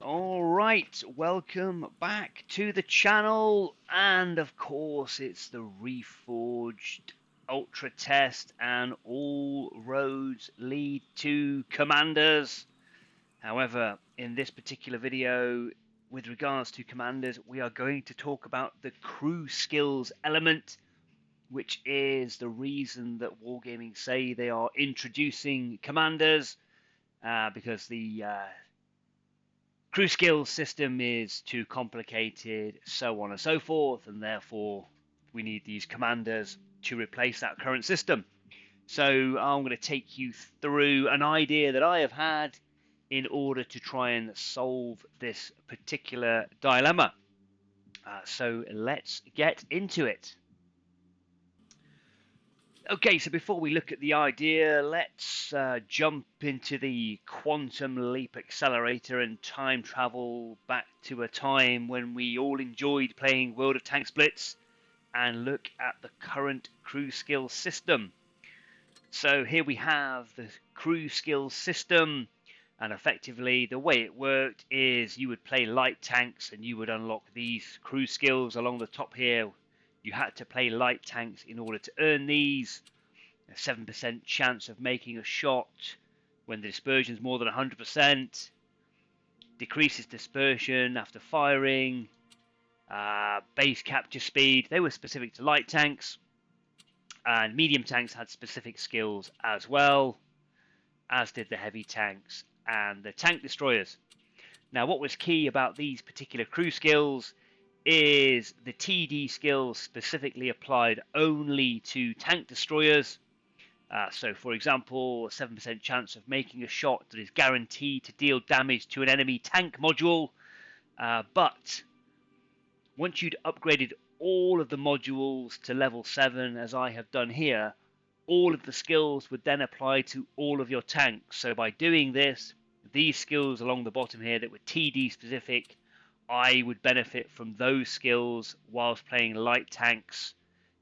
Alright, welcome back to the channel, and of course it's the Reforged Ultra Test, and all roads lead to Commanders. However, in this particular video, with regards to Commanders, we are going to talk about the crew skills element, which is the reason that Wargaming say they are introducing Commanders, because the crew skills system is too complicated, so on and so forth, and therefore we need these commanders to replace that current system. So I'm going to take you through an idea that I have had in order to try and solve this particular dilemma. So let's get into it. Okay, so before we look at the idea, let's jump into the quantum leap accelerator and time travel back to a time when we all enjoyed playing World of Tanks Blitz and look at the current crew skills system. So here we have the crew skills system, and effectively the way it worked is you would play light tanks and you would unlock these crew skills along the top here. You had to play light tanks in order to earn these. A 7% chance of making a shot when the dispersion is more than 100%. Decreases dispersion after firing. Base capture speed. They were specific to light tanks. And medium tanks had specific skills as well, as did the heavy tanks and the tank destroyers. Now, what was key about these particular crew skills is the TD skills specifically applied only to tank destroyers. So, for example, a 7% chance of making a shot that is guaranteed to deal damage to an enemy tank module. But once you'd upgraded all of the modules to level 7, as I have done here, all of the skills would then apply to all of your tanks. So by doing this, these skills along the bottom here that were TD specific, I would benefit from those skills whilst playing light tanks,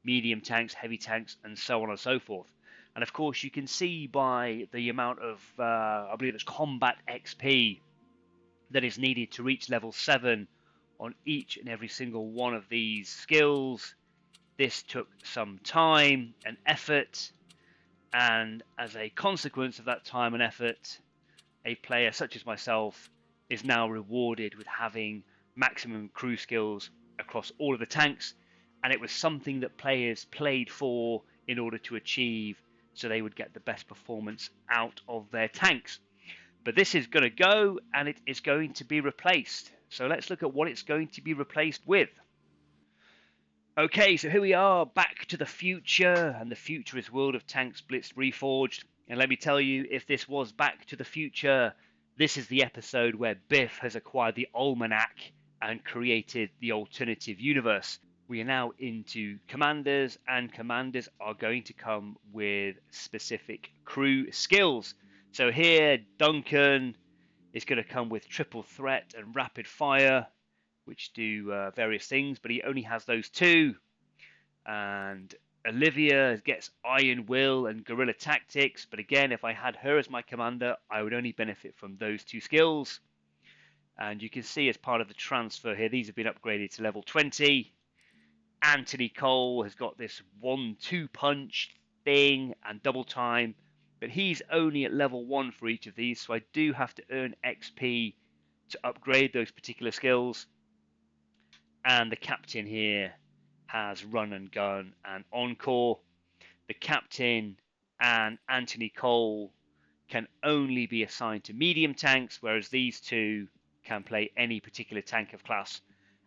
medium tanks, heavy tanks, and so on and so forth. And of course, you can see by the amount of, I believe it's combat XP that is needed to reach level 7 on each and every single one of these skills. This took some time and effort, and as a consequence of that time and effort, a player such as myself is now rewarded with having maximum crew skills across all of the tanks, and it was something that players played for in order to achieve, so they would get the best performance out of their tanks. But this is going to go, and it is going to be replaced. So let's look at what it's going to be replaced with. Okay, so here we are, back to the future, and the future is World of Tanks Blitz Reforged. And let me tell you, if this was Back to the Future, this is the episode where Biff has acquired the Almanac and created the alternative universe. We are now into Commanders, and Commanders are going to come with specific crew skills. So here, Duncan is going to come with triple threat and rapid fire, which do various things, but he only has those two. And Olivia gets Iron Will and Guerrilla Tactics, but again, if I had her as my commander, I would only benefit from those two skills. And you can see as part of the transfer here, these have been upgraded to level 20. Anthony Cole has got this 1-2 punch thing and double time, but he's only at level 1 for each of these, so I do have to earn XP to upgrade those particular skills. And the captain here has run and gun and encore. The captain and Anthony Cole can only be assigned to medium tanks, whereas these two can play any particular tank of class.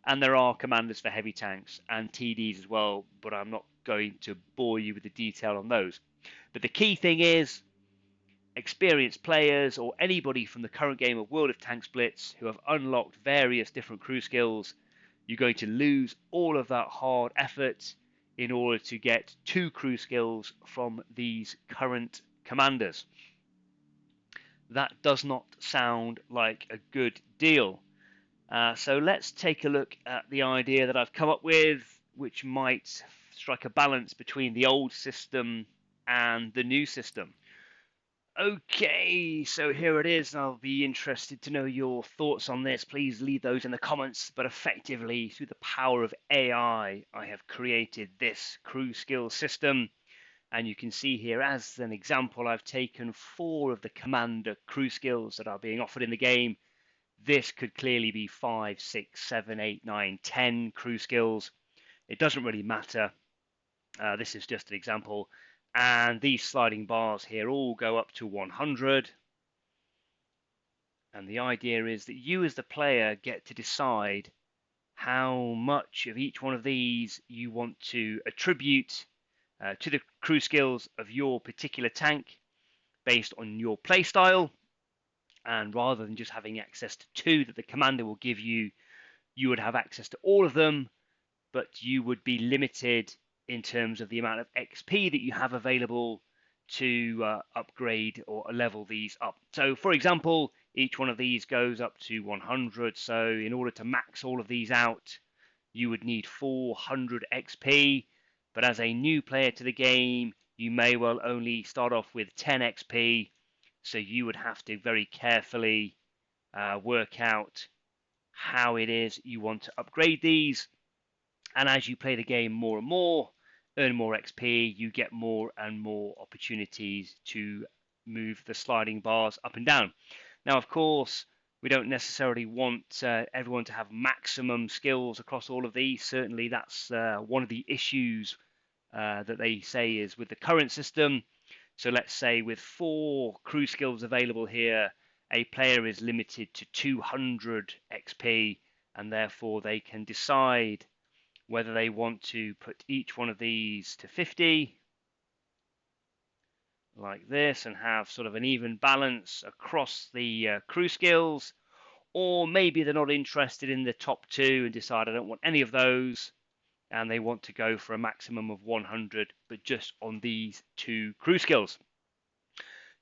And there are commanders for heavy tanks and TDs as well, but I'm not going to bore you with the detail on those. But the key thing is, experienced players or anybody from the current game of World of Tanks Blitz who have unlocked various different crew skills, you're going to lose all of that hard effort in order to get 2 crew skills from these current commanders. That does not sound like a good deal. So let's take a look at the idea that I've come up with, which might strike a balance between the old system and the new system. Okay, so here it is. I'll be interested to know your thoughts on this. Please leave those in the comments. But effectively, through the power of AI, I have created this crew skill system. And you can see here, as an example, I've taken 4 of the commander crew skills that are being offered in the game. This could clearly be 5, 6, 7, 8, 9, 10 crew skills. It doesn't really matter. This is just an example. And these sliding bars here all go up to 100. And the idea is that you as the player get to decide how much of each one of these you want to attribute to the crew skills of your particular tank based on your playstyle. And rather than just having access to 2 that the commander will give you, you would have access to all of them, but you would be limited in terms of the amount of XP that you have available to upgrade or level these up. So for example, each one of these goes up to 100. So in order to max all of these out, you would need 400 XP. But as a new player to the game, you may well only start off with 10 XP. So you would have to very carefully work out how it is you want to upgrade these. And as you play the game more and more, earn more XP, you get more and more opportunities to move the sliding bars up and down. Now, of course, we don't necessarily want everyone to have maximum skills across all of these. Certainly, that's one of the issues that they say is with the current system. So let's say with 4 crew skills available here, a player is limited to 200 XP, and therefore they can decide whether they want to put each one of these to 50 like this and have sort of an even balance across the crew skills, or maybe they're not interested in the top 2 and decide I don't want any of those and they want to go for a maximum of 100 but just on these 2 crew skills.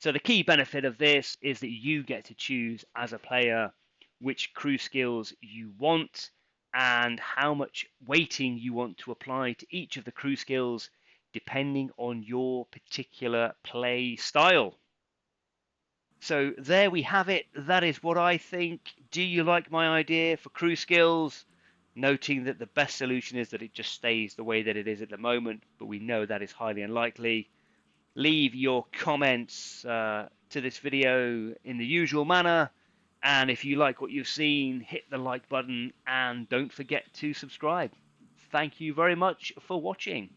So the key benefit of this is that you get to choose as a player which crew skills you want and how much weighting you want to apply to each of the crew skills depending on your particular play style. So there we have it. That is what I think. Do you like my idea for crew skills? Noting that the best solution is that it just stays the way that it is at the moment, but we know that is highly unlikely. Leave your comments to this video in the usual manner. And if you like what you've seen, hit the like button and don't forget to subscribe. Thank you very much for watching.